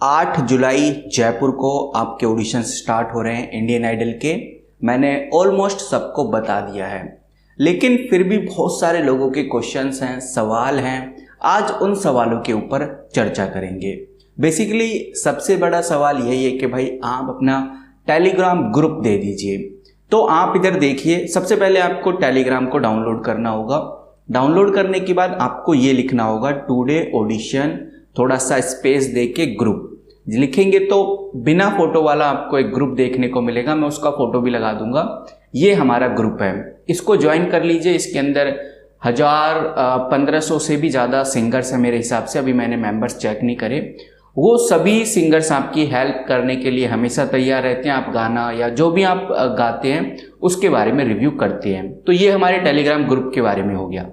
8 जुलाई जयपुर को आपके audition start हो रहे हैं इंडियन आइडल के। मैंने ऑलमोस्ट सबको बता दिया है, लेकिन फिर भी बहुत सारे लोगों के क्वेश्चंस हैं, सवाल हैं। आज उन सवालों के ऊपर चर्चा करेंगे। बेसिकली सबसे बड़ा सवाल यही है कि भाई आप अपना टेलीग्राम ग्रुप दे दीजिए। तो आप इधर देखिए, सबसे पहले आपको टेलीग्राम को डाउनलोड करना होगा। डाउनलोड करने के बाद आपको ये लिखना होगा टुडे ऑडिशन, थोड़ा सा स्पेस दे के ग्रुप लिखेंगे तो बिना फोटो वाला आपको एक ग्रुप देखने को मिलेगा। मैं उसका फोटो भी लगा दूंगा। ये हमारा ग्रुप है, इसको ज्वाइन कर लीजिए। इसके अंदर 1500 से भी ज़्यादा सिंगर्स हैं मेरे हिसाब से, अभी मैंने मेंबर्स चेक नहीं करे। वो सभी सिंगर्स आपकी हेल्प करने के लिए हमेशा तैयार रहते हैं। आप गाना या जो भी आप गाते हैं उसके बारे में रिव्यू करते हैं। तो ये हमारे टेलीग्राम ग्रुप के बारे में हो गया।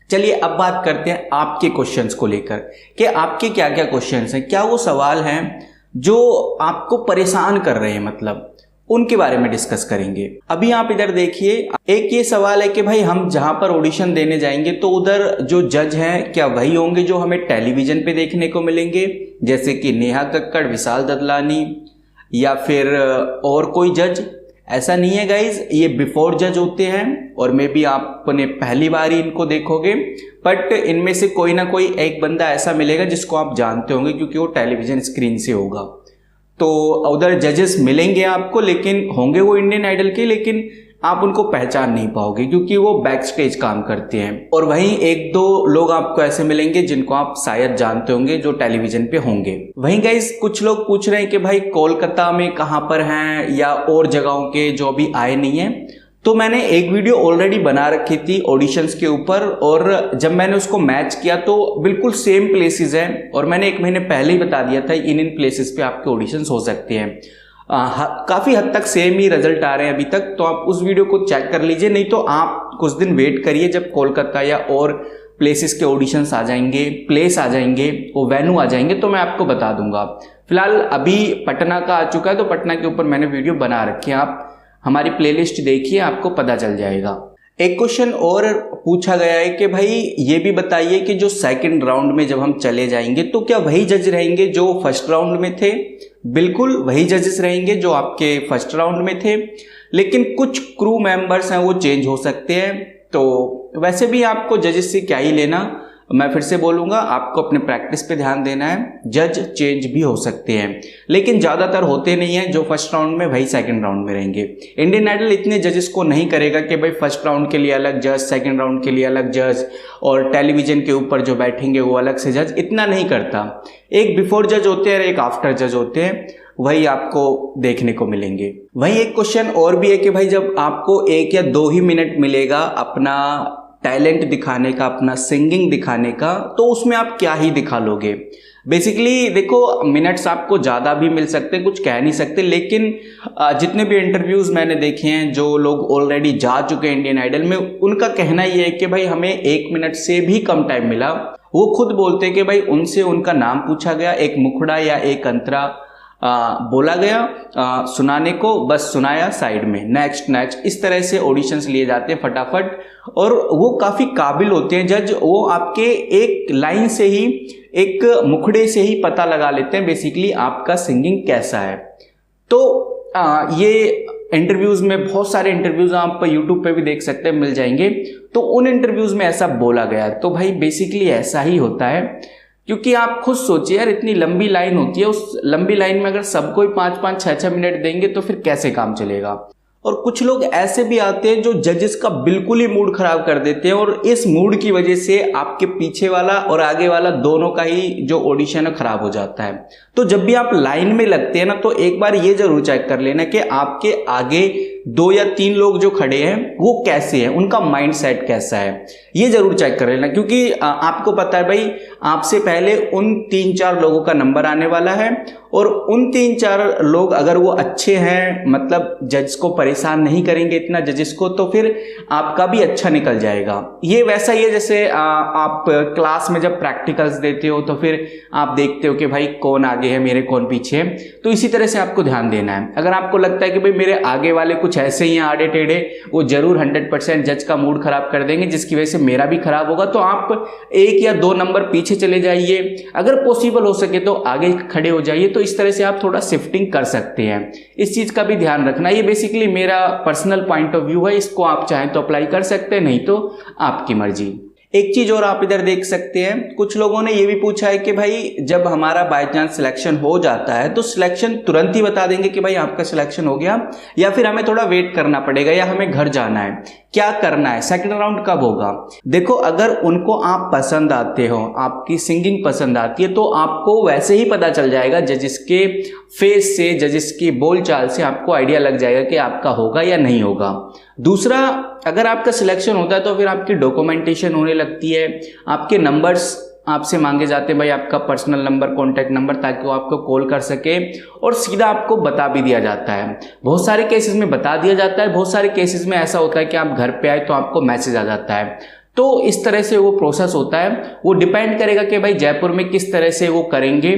चलिए अब बात करते हैं आपके क्वेश्चंस को लेकर कि आपके क्या क्या क्वेश्चंस हैं, क्या वो सवाल हैं जो आपको परेशान कर रहे हैं, मतलब उनके बारे में डिस्कस करेंगे। अभी आप इधर देखिए, एक ये सवाल है कि भाई हम जहां पर ऑडिशन देने जाएंगे तो उधर जो जज हैं क्या वही होंगे जो हमें टेलीविजन पे देखने को मिलेंगे, जैसे कि नेहा कक्कड़, विशाल ददलानी या फिर और कोई जज? ऐसा नहीं है गाइज, ये बिफोर जज होते हैं और मे भी आपने पहली बार ही इनको देखोगे, बट इनमें से कोई ना कोई एक बंदा ऐसा मिलेगा जिसको आप जानते होंगे क्योंकि वो टेलीविजन स्क्रीन से होगा। तो उधर जजेस मिलेंगे आपको, लेकिन होंगे वो इंडियन आइडल के, लेकिन आप उनको पहचान नहीं पाओगे क्योंकि वो बैक स्टेज काम करते हैं। और वहीं एक दो लोग आपको ऐसे मिलेंगे जिनको आप शायद जानते होंगे जो टेलीविजन पे होंगे। वहीं गाइस कुछ लोग पूछ रहे हैं कि भाई कोलकाता में कहाँ पर हैं या और जगहों के जो अभी आए नहीं है। तो मैंने एक वीडियो ऑलरेडी बना रखी थी ऑडिशंस के ऊपर, और जब मैंने उसको मैच किया तो बिल्कुल सेम प्लेसेस हैं और मैंने 1 महीने पहले ही बता दिया था इन प्लेसेस पे आपके ऑडिशंस हो सकते हैं। काफ़ी हद तक सेम ही रिजल्ट आ रहे हैं अभी तक, तो आप उस वीडियो को चेक कर लीजिए। नहीं तो आप कुछ दिन वेट करिए, जब कोलकाता या और प्लेसेस के ऑडिशंस आ जाएंगे, प्लेस आ जाएंगे, वो वेन्यू आ जाएंगे तो मैं आपको बता दूंगा। फिलहाल अभी पटना का आ चुका है तो पटना के ऊपर मैंने वीडियो बना रखी है, आप हमारी प्लेलिस्ट देखिए, आपको पता चल जाएगा। एक क्वेश्चन और पूछा गया है कि भाई ये भी बताइए कि जो सेकंड राउंड में जब हम चले जाएंगे तो क्या वही जज रहेंगे जो फर्स्ट राउंड में थे? बिल्कुल वही जजेस रहेंगे जो आपके फर्स्ट राउंड में थे, लेकिन कुछ क्रू मेंबर्स हैं वो चेंज हो सकते हैं। तो वैसे भी आपको जजेस से क्या ही लेना, मैं फिर से बोलूँगा, आपको अपने प्रैक्टिस पे ध्यान देना है। जज चेंज भी हो सकते हैं, लेकिन ज़्यादातर होते नहीं हैं। जो फर्स्ट राउंड में वही सेकंड राउंड में रहेंगे। इंडियन आइडल इतने जजेस को नहीं करेगा कि भाई फर्स्ट राउंड के लिए अलग जज, सेकंड राउंड के लिए अलग जज और टेलीविजन के ऊपर जो बैठेंगे वो अलग से जज, इतना नहीं करता। एक बिफोर जज होते हैं और एक आफ्टर जज होते हैं, वही आपको देखने को मिलेंगे। वहीं एक क्वेश्चन और भी है कि भाई जब आपको 1 या 2 ही मिनट मिलेगा अपना टैलेंट दिखाने का, अपना सिंगिंग दिखाने का, तो उसमें आप क्या ही दिखा लोगे? बेसिकली देखो, मिनट्स आपको ज़्यादा भी मिल सकते हैं, कुछ कह नहीं सकते, लेकिन जितने भी इंटरव्यूज़ मैंने देखे हैं, जो लोग ऑलरेडी जा चुके हैं इंडियन आइडल में, उनका कहना ये है कि भाई हमें 1 मिनट से भी कम टाइम मिला। वो खुद बोलते हैं कि भाई उनसे उनका नाम पूछा गया, एक मुखड़ा या एक अंतरा बोला गया सुनाने को, बस सुनाया, साइड में नेक्स्ट नेक्स्ट, इस तरह से ऑडिशंस लिए जाते हैं फटाफट। और वो काफ़ी काबिल होते हैं जज, वो आपके एक लाइन से ही, एक मुखड़े से ही पता लगा लेते हैं बेसिकली आपका सिंगिंग कैसा है। तो ये इंटरव्यूज़ में, बहुत सारे इंटरव्यूज़ आप यूट्यूब पे भी देख सकते हैं, मिल जाएंगे। तो उन इंटरव्यूज़ में ऐसा बोला गया। तो भाई बेसिकली ऐसा ही होता है, क्योंकि आप खुद सोचिए यार, इतनी लंबी लाइन होती है, उस लंबी लाइन में अगर सबको 5-5, 6-6 मिनट देंगे तो फिर कैसे काम चलेगा? और कुछ लोग ऐसे भी आते हैं जो जजेस का बिल्कुल ही मूड खराब कर देते हैं, और इस मूड की वजह से आपके पीछे वाला और आगे वाला दोनों का ही जो ऑडिशन है खराब हो जाता है। तो जब भी आप लाइन में लगते हैं ना, तो एक बार ये जरूर चेक कर लेना कि आपके आगे 2 या 3 लोग जो खड़े हैं वो कैसे हैं, उनका माइंड सेट कैसा है, ये जरूर चेक कर लेना। क्योंकि आपको पता है भाई, आपसे पहले उन 3-4 लोगों का नंबर आने वाला है, और उन 3-4 लोग अगर वो अच्छे हैं, मतलब जज को परेशान नहीं करेंगे इतना जजेस को, तो फिर आपका भी अच्छा निकल जाएगा। ये वैसा ही है जैसे आप क्लास में जब प्रैक्टिकल्स देते हो तो फिर आप देखते हो कि भाई कौन आगे है मेरे, कौन पीछे है। तो इसी तरह से आपको ध्यान देना है। अगर आपको लगता है कि भाई मेरे आगे वाले कुछ कुछ ऐसे ही हैं आड़े टेढ़े, वो जरूर 100% जज का मूड खराब कर देंगे, जिसकी वजह से मेरा भी खराब होगा। तो आप 1 या 2 नंबर पीछे चले जाइए, अगर पॉसिबल हो सके तो आगे खड़े हो जाइए। तो इस तरह से आप थोड़ा शिफ्टिंग कर सकते हैं, इस चीज़ का भी ध्यान रखना। ये बेसिकली मेरा पर्सनल पॉइंट ऑफ व्यू है, इसको आप चाहें तो अप्लाई कर सकते हैं, नहीं तो आपकी मर्जी। एक चीज और आप इधर देख सकते हैं, कुछ लोगों ने ये भी पूछा है कि भाई जब हमारा बाय चांस सिलेक्शन हो जाता है तो सिलेक्शन तुरंत ही बता देंगे कि भाई आपका सिलेक्शन हो गया, या फिर हमें थोड़ा वेट करना पड़ेगा, या हमें घर जाना है, क्या करना है, सेकंड राउंड कब होगा। देखो, अगर उनको आप पसंद आते हो, आपकी सिंगिंग पसंद आती है, तो आपको वैसे ही पता चल जाएगा, जजिस के फेस से, जजिस की बोलचाल से आपको आइडिया लग जाएगा कि आपका होगा या नहीं होगा। दूसरा, अगर आपका सिलेक्शन होता है तो फिर आपकी डॉक्यूमेंटेशन होने लगती है, आपके नंबर्स आपसे मांगे जाते हैं, भाई आपका पर्सनल नंबर, कॉन्टैक्ट नंबर, ताकि वो आपको कॉल कर सके, और सीधा आपको बता भी दिया जाता है। बहुत सारे केसेस में बता दिया जाता है, बहुत सारे केसेस में ऐसा होता है कि आप घर पे आए तो आपको मैसेज आ जाता है। तो इस तरह से वो प्रोसेस होता है, वो डिपेंड करेगा कि भाई जयपुर में किस तरह से वो करेंगे,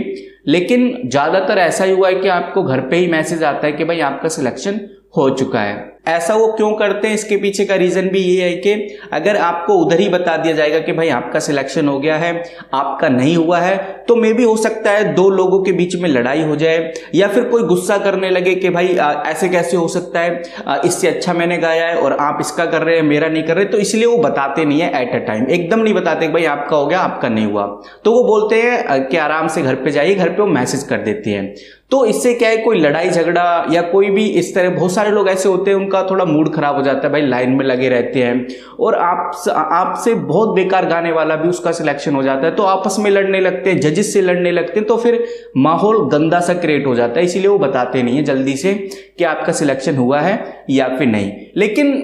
लेकिन ज़्यादातर ऐसा ही हुआ है कि आपको घर पे ही मैसेज आता है कि भाई आपका सिलेक्शन हो चुका है। ऐसा वो क्यों करते हैं, इसके पीछे का रीज़न भी ये है कि अगर आपको उधर ही बता दिया जाएगा कि भाई आपका सिलेक्शन हो गया है, आपका नहीं हुआ है, तो मे भी हो सकता है 2 लोगों के बीच में लड़ाई हो जाए, या फिर कोई गुस्सा करने लगे कि भाई ऐसे कैसे हो सकता है, इससे अच्छा मैंने गाया है और आप इसका कर रहे हैं, मेरा नहीं कर रहे। तो इसलिए वो बताते नहीं है एट अ टाइम, एकदम नहीं बताते कि भाई आपका हो गया, आपका नहीं हुआ। तो वो बोलते हैं कि आराम से घर पे जाइए, घर पे वो मैसेज कर देते हैं। तो इससे क्या है, कोई लड़ाई झगड़ा या कोई भी इस तरह, बहुत सारे लोग ऐसे होते हैं उनका थोड़ा मूड खराब हो जाता है, भाई लाइन में लगे रहते हैं, और आपसे बहुत बेकार गाने वाला भी उसका सिलेक्शन हो जाता है, तो आपस में लड़ने लगते हैं, जजेस से लड़ने लगते हैं, तो फिर माहौल गंदा सा क्रिएट हो जाता है। इसीलिए वो बताते नहीं है जल्दी से कि आपका सिलेक्शन हुआ है या फिर नहीं। लेकिन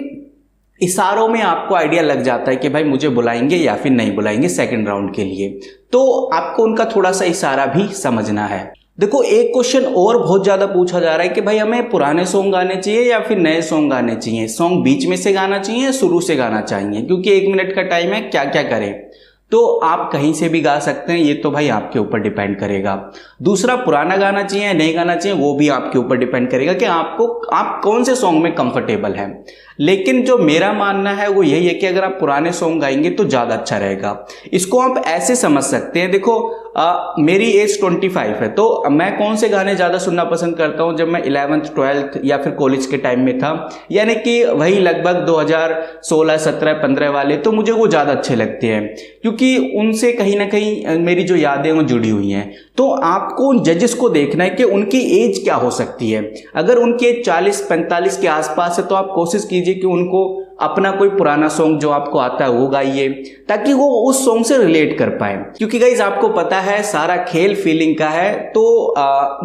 इशारों में आपको आइडिया लग जाता है कि भाई मुझे बुलाएंगे या फिर नहीं बुलाएंगे सेकंड राउंड के लिए, तो आपको उनका थोड़ा सा इशारा भी समझना है। देखो, एक क्वेश्चन और बहुत ज़्यादा पूछा जा रहा है कि भाई हमें पुराने सॉन्ग गाने चाहिए या फिर नए सॉन्ग गाने चाहिए, सॉन्ग बीच में से गाना चाहिए या शुरू से गाना चाहिए, क्योंकि 1 मिनट का टाइम है, क्या क्या करें। तो आप कहीं से भी गा सकते हैं, ये तो भाई आपके ऊपर डिपेंड करेगा। दूसरा, पुराना गाना चाहिए या नहीं गाना चाहिए, वो भी आपके ऊपर डिपेंड करेगा कि आप कौन से सॉन्ग में कंफर्टेबल हैं। लेकिन जो मेरा मानना है वो यही है कि अगर आप पुराने सॉन्ग गाएंगे तो ज़्यादा अच्छा रहेगा। इसको आप ऐसे समझ सकते हैं, देखो मेरी एज 25 है, तो मैं कौन से गाने ज़्यादा सुनना पसंद करता हूँ, जब मैं 11th 12th या फिर कॉलेज के टाइम में था, यानी कि वही लगभग 2016, 17, 15 वाले, तो मुझे वो ज़्यादा अच्छे लगते हैं, क्योंकि उनसे कहीं ना कहीं मेरी जो यादें वो जुड़ी हुई हैं। तो आपको उन जजेस को देखना है कि उनकी एज क्या हो सकती है। अगर उनकी एज 40-45 के आसपास है तो आप कोशिश कीजिए कि उनको अपना कोई पुराना सॉन्ग जो आपको आता है वो गाइए, ताकि वो उस सॉन्ग से रिलेट कर पाए। क्योंकि गाइज आपको पता है सारा खेल फीलिंग का है, तो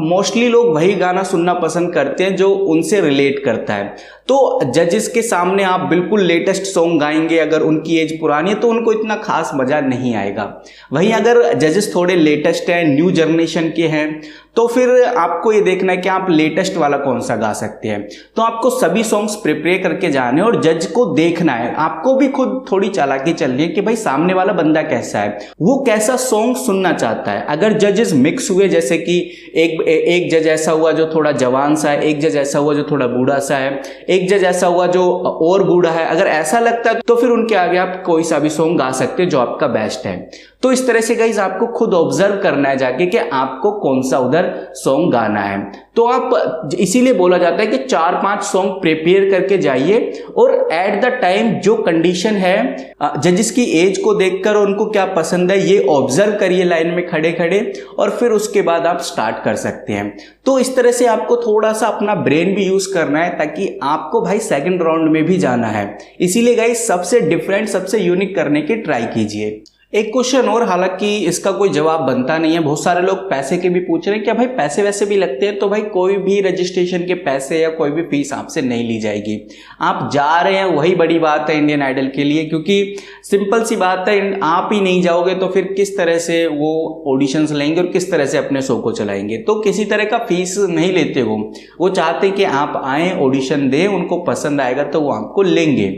मोस्टली लोग वही गाना सुनना पसंद करते हैं जो उनसे रिलेट करता है। तो जजेस के सामने आप बिल्कुल लेटेस्ट सॉन्ग गाएंगे, अगर उनकी एज पुरानी है तो उनको इतना खास मजा नहीं आएगा। वहीं अगर जजेस थोड़े लेटेस्ट हैं, न्यू जनरेशन के हैं, तो फिर आपको ये देखना है कि आप लेटेस्ट वाला कौन सा गा सकते हैं। तो आपको सभी सॉन्ग्स प्रिपेयर करके जाने और जज को देखना है। आपको भी खुद थोड़ी चालाकी चलनी है कि भाई सामने वाला बंदा कैसा है, वो कैसा सॉन्ग सुनना चाहता है। अगर जजेस मिक्स हुए, जैसे कि एक जज ऐसा हुआ जो थोड़ा जवान सा है, एक जज ऐसा हुआ जो थोड़ा बूढ़ा सा है, एक जज ऐसा हुआ जो और बूढ़ा है, अगर ऐसा लगता है तो फिर उनके आगे आप कोई सा भी सॉन्ग गा सकते हैं जो आपका बेस्ट है। तो इस तरह से गाइज आपको खुद ऑब्जर्व करना है जाके कि आपको कौन सा उधर सॉन्ग गाना है। तो आप, इसीलिए बोला जाता है कि 4-5 सॉन्ग प्रिपेयर करके जाइए, और एट द टाइम जो कंडीशन है, जजिस की एज को देखकर उनको क्या पसंद है ये ऑब्जर्व करिए लाइन में खड़े खड़े, और फिर उसके बाद आप स्टार्ट कर सकते हैं। तो इस तरह से आपको थोड़ा सा अपना ब्रेन भी यूज करना है, ताकि आपको भाई सेकंड राउंड में भी जाना है। इसीलिए गाइज सबसे डिफरेंट, सबसे यूनिक करने की ट्राई कीजिए। एक क्वेश्चन और, हालांकि इसका कोई जवाब बनता नहीं है, बहुत सारे लोग पैसे के भी पूछ रहे हैं, क्या भाई पैसे वैसे भी लगते हैं? तो भाई कोई भी रजिस्ट्रेशन के पैसे या कोई भी फीस आपसे नहीं ली जाएगी। आप जा रहे हैं वही बड़ी बात है इंडियन आइडल के लिए, क्योंकि सिंपल सी बात है, आप ही नहीं जाओगे तो फिर किस तरह से वो ऑडिशंस लेंगे और किस तरह से अपने शो को चलाएंगे। तो किसी तरह का फीस नहीं लेते वो चाहते कि आप आएँ, ऑडिशन दें, उनको पसंद आएगा तो वो आपको लेंगे।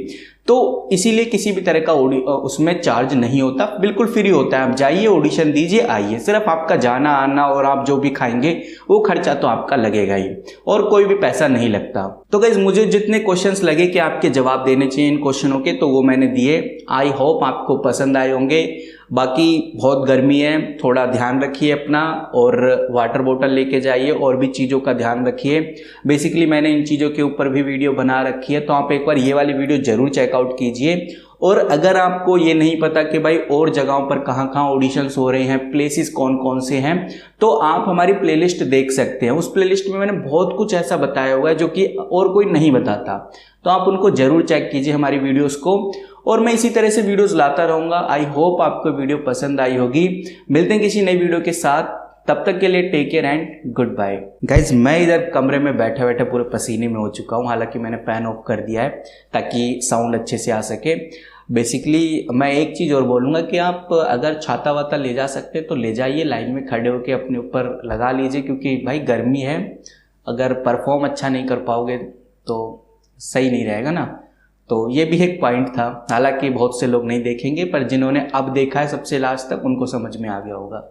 तो इसीलिए किसी भी तरह का उसमें चार्ज नहीं होता, बिल्कुल फ्री होता है। आप जाइए, ऑडिशन दीजिए, आइए। सिर्फ आपका जाना आना और आप जो भी खाएंगे वो खर्चा तो आपका लगेगा ही, और कोई भी पैसा नहीं लगता। तो गाइस, मुझे जितने क्वेश्चंस लगे कि आपके जवाब देने चाहिए इन क्वेश्चनों के, तो वो मैंने दिए। आई होप आपको पसंद आए होंगे। बाकी बहुत गर्मी है, थोड़ा ध्यान रखिए अपना, और वाटर बोतल लेके जाइए, और भी चीज़ों का ध्यान रखिए। बेसिकली मैंने इन चीज़ों के ऊपर भी वीडियो बना रखी है, तो आप एक बार ये वाली वीडियो ज़रूर चेकआउट कीजिए। और अगर आपको ये नहीं पता कि भाई और जगहों पर कहाँ कहाँ ऑडिशंस हो रहे हैं, प्लेसेस कौन कौन से हैं, तो आप हमारी प्लेलिस्ट देख सकते हैं। उस प्लेलिस्ट में मैंने बहुत कुछ ऐसा बताया हुआ है जो कि और कोई नहीं बताता, तो आप उनको ज़रूर चेक कीजिए, हमारी वीडियोस को। और मैं इसी तरह से वीडियोस लाता रहूँगा। आई होप आपको वीडियो पसंद आई होगी। मिलते हैं किसी नई वीडियो के साथ, तब तक के लिए take care and goodbye. Guys, मैं इधर कमरे में बैठे बैठे पूरे पसीने में हो चुका हूँ, हालांकि मैंने फैन ऑफ कर दिया है ताकि साउंड अच्छे से आ सके। बेसिकली मैं एक चीज़ और बोलूँगा कि आप अगर छाता वाता ले जा सकते तो ले जाइए, लाइन में खड़े होकर अपने ऊपर लगा लीजिए, क्योंकि भाई गर्मी है। अगर परफॉर्म अच्छा नहीं कर पाओगे तो सही नहीं रहेगा ना। तो ये भी एक पॉइंट था, हालांकि बहुत से लोग नहीं देखेंगे, पर जिन्होंने अब देखा है सबसे लास्ट तक, उनको समझ में आ गया होगा।